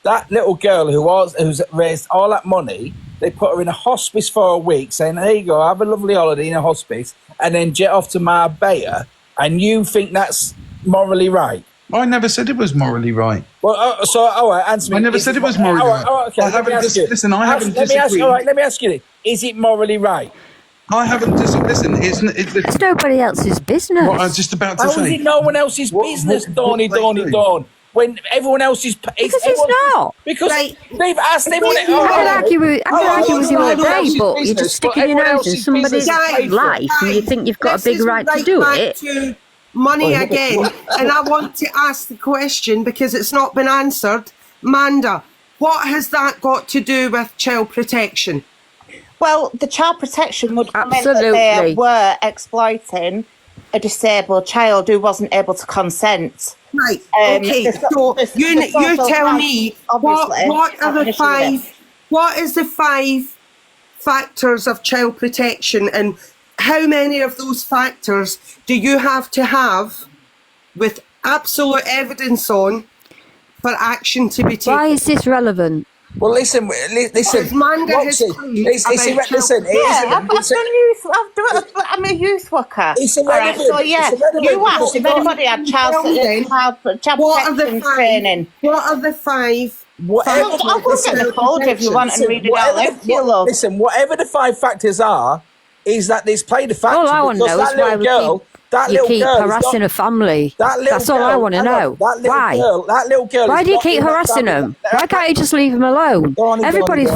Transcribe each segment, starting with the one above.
that little girl who's raised all that money, they put her in a hospice for a week, saying, "There you go, have a lovely holiday in a hospice," and then jet off to Marbella. And you think that's morally right? I never said it was morally right. Well, so all right, answer me. I never said it was morally right. All right, okay. I haven't listen. I haven't Let disagreed. me ask you this: is it morally right? I haven't listen. It's nobody else's business. What I was just about to say. How is it no one else's business, Donny? When everyone else is... Because it's not. Because they've asked everyone... I can argue with you all day, but you're just sticking your nose in somebody's life and you think you've got a big right to do it. To money again, and I want to ask the question because it's not been answered. Manda, what has that got to do with child protection? Well, the child protection would come in Absolutely. that they were exploiting a disabled child who wasn't able to consent. Right. Okay. So you tell me what are the five? What is the 5 factors of child protection, and how many of those factors do you have to have with absolute evidence on for action to be taken? Why is this relevant? Well, listen. Manda has listen. I'm a youth worker. It's irrelevant. So yeah, you asked if anybody had child protection training. What are the 5? I'll go get the folder if you want and read it out loud to you, love. Listen, whatever the 5 factors are, is that there's played a factor. All I want to know is why you keep harassing a family. That's all I want to know. Why? That little girl. Why do you keep harassing them? Why can't you just leave them alone? Everybody's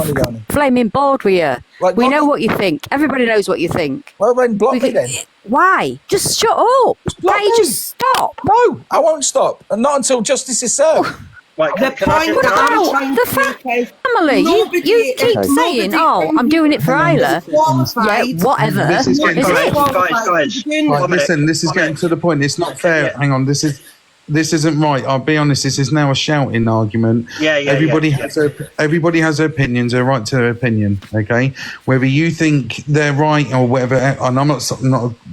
flaming bored with you. We know what you think. Everybody knows what you think. Well, then block me then. Why? Just shut up. Can't you just stop? No, I won't stop. And not until justice is served. The point that I'm trying to make is family, you keep saying, "Oh, I'm doing it for Isla." Yeah, whatever. This is getting guys. Listen, this is getting to the point. It's not fair. Hang on, this isn't right. I'll be honest. This is now a shouting argument. Everybody has their opinions. Their right to their opinion. Okay, whether you think they're right or whatever, and I'm not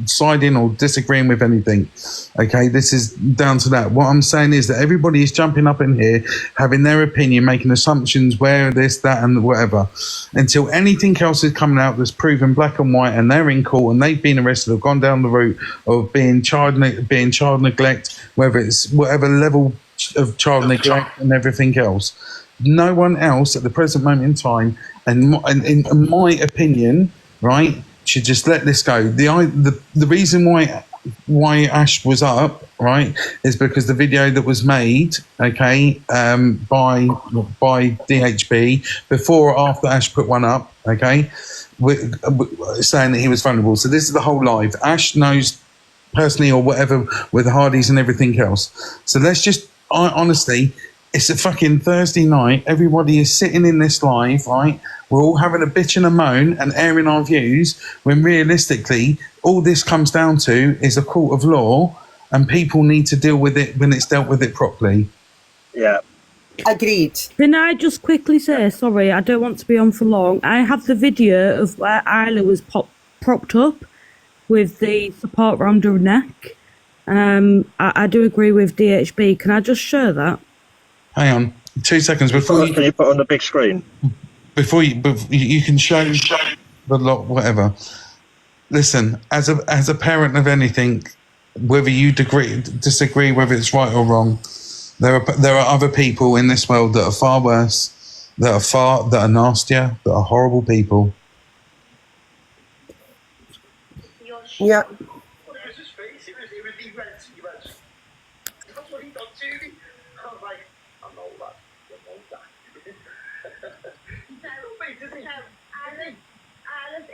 siding or disagreeing with anything. Okay, this is down to that. What I'm saying is that everybody is jumping up in here, having their opinion, making assumptions where this, that, and whatever, until anything else is coming out that's proven black and white, and they're in court and they've been arrested or gone down the route of being child neglect, whether it's whatever level of child neglect and everything else. No one else at the present moment in time, and in my opinion, right, should just let this go. The reason why Ash was up, right, is because the video that was made, okay, by DHB before or after Ash put one up, okay, saying that he was vulnerable. So this is the whole live. Ash knows personally or whatever with Hardys and everything else. So let's just honestly, it's a fucking Thursday night. Everybody is sitting in this live, right? We're all having a bitch and a moan and airing our views, when realistically all this comes down to is a court of law, and people need to deal with it when it's dealt with it properly. Yeah. agreed. Can I just quickly say, sorry, I don't want to be on for long. I have the video of where Isla was propped up with the support around her neck. I do agree with DHB. Can I just share that? Hang on, 2 seconds before Can you put on the big screen? Before you can show the lot, whatever. Listen, as a parent of anything, whether you disagree whether it's right or wrong, there are other people in this world that are far worse, that are nastier, that are horrible people. Yeah.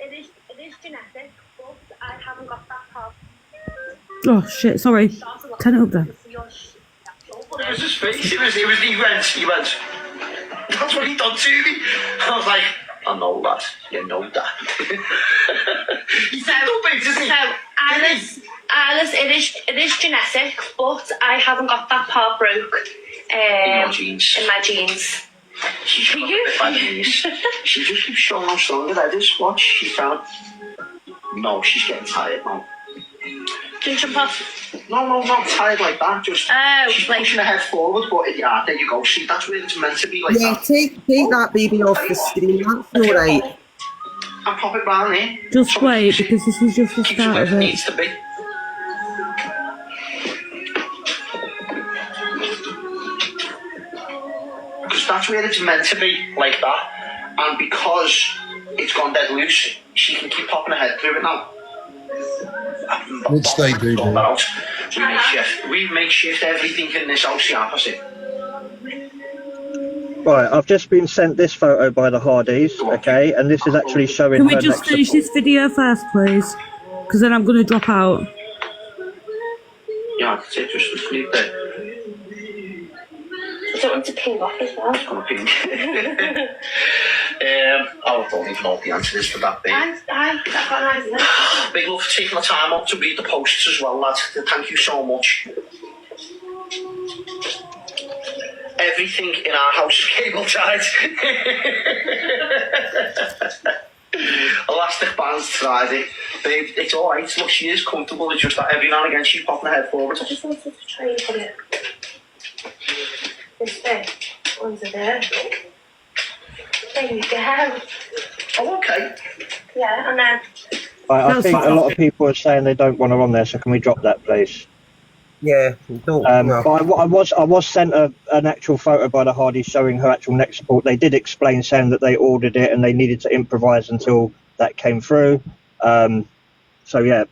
It is genetic, but I haven't got that part. Oh shit! Sorry, turn it up there. It was his face. He went. That's what he done to me. I was like, I know that. You know that. He said, Alice, it is genetic, but I haven't got that part broke. In my genes. She just keeps showing how strong that is. Watch, she found. No, she's getting tired now. Do you jump off? No, not tired like that. Just she's like pushing her head forward, but yeah, there you go. See, that's where it's meant to be like yeah, that. take that baby off the screen. That's all right. I'll pop it round here. Just wait, because this is just the start of it it. needs to be. Because that's where it's meant to be, like that. And because it's gone dead loose, she can keep popping her head through it now. Which they do. We make shift everything in this house the opposite. Right, I've just been sent this photo by the Hardys, okay, and this is actually showing. Can we her just neck finish support. this video first, please? Because then I'm going to drop out. Yeah, that's it, just leave there. I don't want to ping off as well. It's gonna ping. I don't even know what the answer is for that big. That's quite nice, isn't it? Big love for taking the time out to read the posts as well, lads. Thank you so much. Everything in our house is cable tied. Elastic bands tried it. Babe, it's alright. Look, she is comfortable. It's just that every now and again she's popping her head forward. I just wanted to try and put it this way. One's there. There you go. Oh, okay. Yeah, and then. I think a lot of people are saying they don't want her on there, so can we drop that, please? Yeah, don't. But I was sent an actual photo by the Hardys showing her actual neck support. They did explain, saying that they ordered it and they needed to improvise until that came through. So yeah,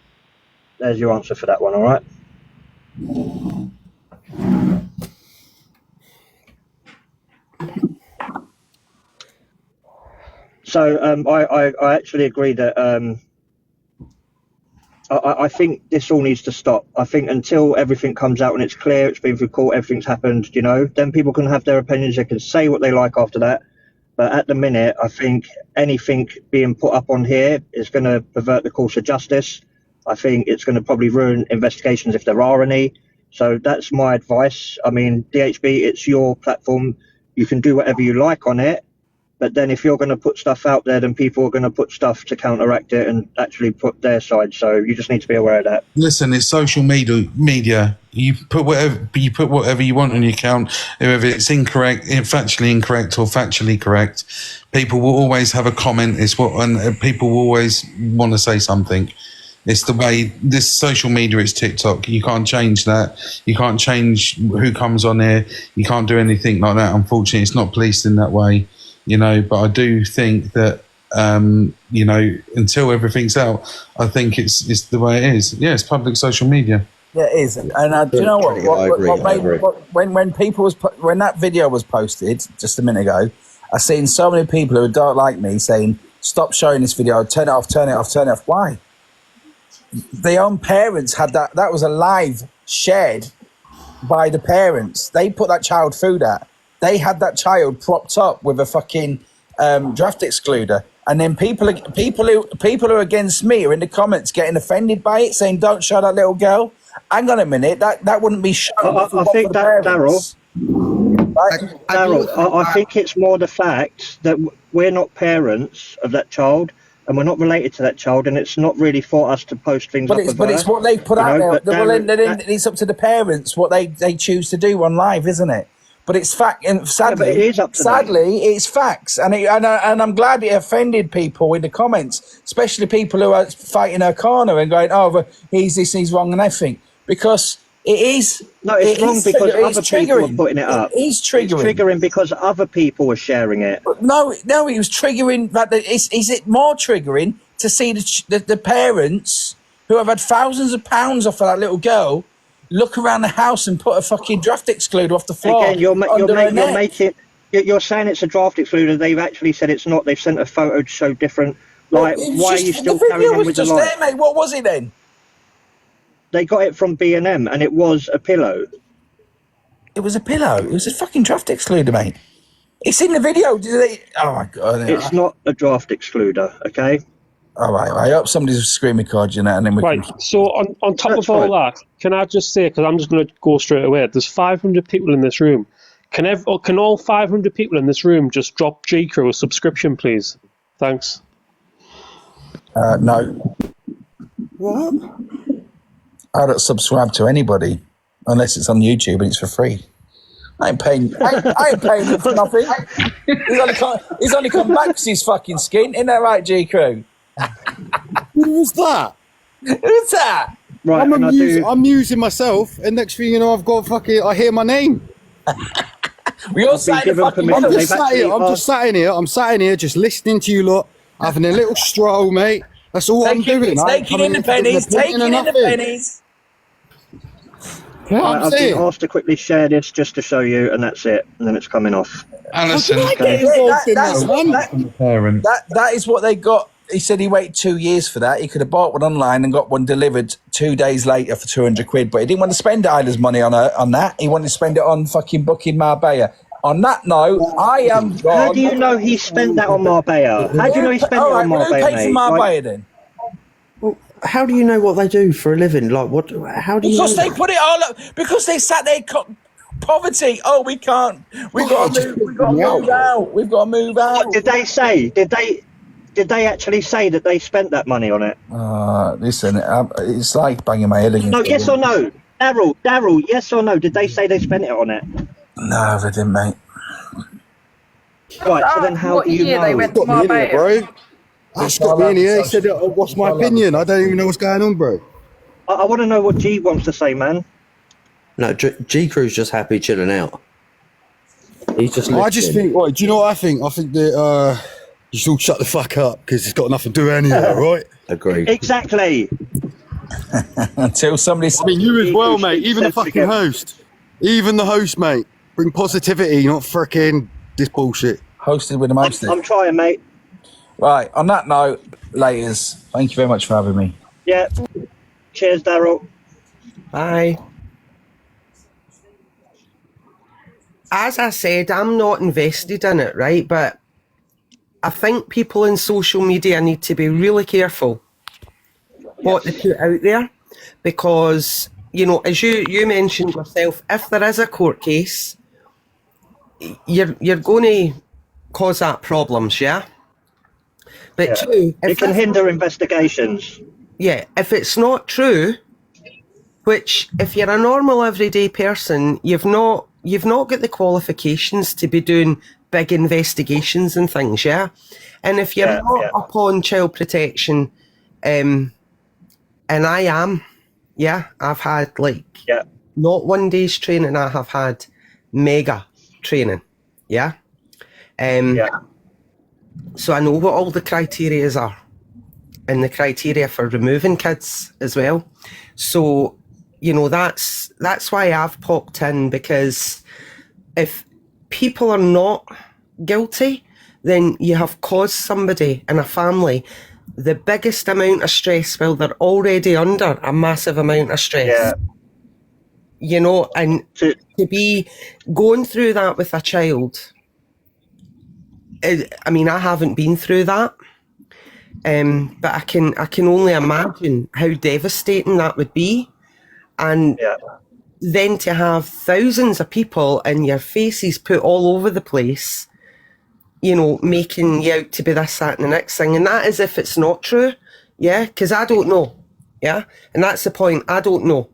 there's your answer for that one. All right. So I actually agree that I think this all needs to stop. I think until everything comes out and it's clear, it's been through court, everything's happened, you know, then people can have their opinions, they can say what they like after that. But at the minute, I think anything being put up on here is going to pervert the course of justice. I think it's going to probably ruin investigations if there are any. So that's my advice. I mean, DHB, it's your platform. You can do whatever you like on it. But then if you're going to put stuff out there, then people are going to put stuff to counteract it and actually put their side. So you just need to be aware of that. Listen, it's social media. You put whatever you want on your account, whether it's incorrect, factually incorrect or factually correct. People will always have a comment. And people will always want to say something. It's the way this social media is TikTok. You can't change that. You can't change who comes on here. You can't do anything like that. Unfortunately, it's not policed in that way. You know, but I do think that, you know, until everything's out, I think it's the way it is. Yeah, it's public social media. Yeah, it is. And do you know what? When that video was posted just a minute ago, I seen so many people who don't like me saying, "Stop showing this video. Turn it off. Turn it off. Turn it off." Why? Their own parents had that. That was a live shared by the parents. They put that child through that. They had that child propped up with a fucking draft excluder, and then people who are against me are in the comments getting offended by it, saying, "Don't show that little girl." Hang on a minute, that wouldn't be shown. I think that, Daryl. Daryl, I think it's more the fact that we're not parents of that child, and we're not related to that child, and it's not really for us to post things up. But it's what they put out there. It's up to the parents what they choose to do on live, isn't it? But it's fact, and sadly, it's facts, and I'm glad it offended people in the comments, especially people who are fighting her corner and going, "Oh, he's this, he's wrong," and everything, because it is. No, it's wrong because other people are putting it up. It is triggering. It's triggering because other people are sharing it. No, it was triggering. But is it more triggering to see the parents who have had thousands of pounds off of that little girl look around the house and put a fucking draft excluder off the floor? Again, you're saying it's a draft excluder. They've actually said it's not. They've sent a photo to show different. Like, why are you still carrying on with the lie? There, mate. What was it then? They got it from B&M, and it was a pillow. It was a pillow. It was a fucking draft excluder, mate. It's in the video. Oh my god! It's not a draft excluder, okay? All right. I hope somebody's screen recording that, and then we can... So on top of all that, can I just say, because I'm just going to go straight away, there's 500 people in this room. Can all 500 people in this room just drop G-Crew a subscription, please? Thanks. No. What? I don't subscribe to anybody unless it's on YouTube and it's for free. I ain't paying him for nothing. He's only come back because he's fucking skint. Isn't that right, G Crew? Who's that? Who's that? Right, I'm using myself, and next thing you know, I've got fucking. I hear my name. We all sat in fucking. I'm just sat in here. I'm sat in here, just listening to you lot, having a little stroll, mate. That's all I'm doing. Taking in the pennies. Taking in the pennies. What I've been asked to quickly share this just to show you, and that's it. And then it's coming off. Alison, that is what they got. He said he waited 2 years for that. He could have bought one online and got one delivered 2 days later for 200 quid, but he didn't want to spend Isla's money on that. He wanted to spend it on fucking booking Marbella. On that note, I am gone. How do you know he spent that on Marbella? How do you know he spent it on Marbella? Who paid for Marbella then? Well, how do you know what they do for a living? Like, what? How do you? Because they put it all up. Because they sat there. Poverty. Oh, we can't. We've got to move out. We've got to move out. What did they say? Did they actually say that they spent that money on it? Listen, it's like banging my head against. No, yes or no, Daryl. Yes or no? Did they say they spent it on it? No, they didn't, mate. Right. So then, how do you know? They went to Marbella, bro. That's got me in here. He said, "What's my opinion?" I don't even know what's going on, bro. I want to know what G wants to say, man. No, G Crew's just happy chilling out. He's just. I just think. Right, do you know what I think? I think that you should all shut the fuck up because it's got nothing to do anyway, right? Agreed. Exactly. Until somebody. I mean, you as well, mate. Even the fucking host. Even the host, mate. Bring positivity, not fricking this bullshit. Hosted with the most. I'm trying, mate. Right. On that note, laters. Thank you very much for having me. Yeah. Cheers, Daryl. Bye. As I said, I'm not invested in it, right? But I think people in social media need to be really careful what they put out there, because, you know, as you mentioned yourself, if there is a court case, you're going to cause that problems, yeah? But two, it can hinder investigations. Yeah, if it's not true, which if you're a normal everyday person, you've not got the qualifications to be doing big investigations and things, yeah? And if you're not up on child protection, and I am, I've had not 1 day's training, I have had mega training, so I know what all the criteria are and the criteria for removing kids as well. So, you know, that's why I've popped in, because if people are not guilty, then you have caused somebody in a family the biggest amount of stress while they're already under a massive amount of stress. Yeah. You know, and to be going through that with a child, I mean, I haven't been through that, but I can only imagine how devastating that would be. And then to have thousands of people and your faces put all over the place, you know, making you out to be this, that, and the next thing. And that is if it's not true, because I don't know, and that's the point, I don't know.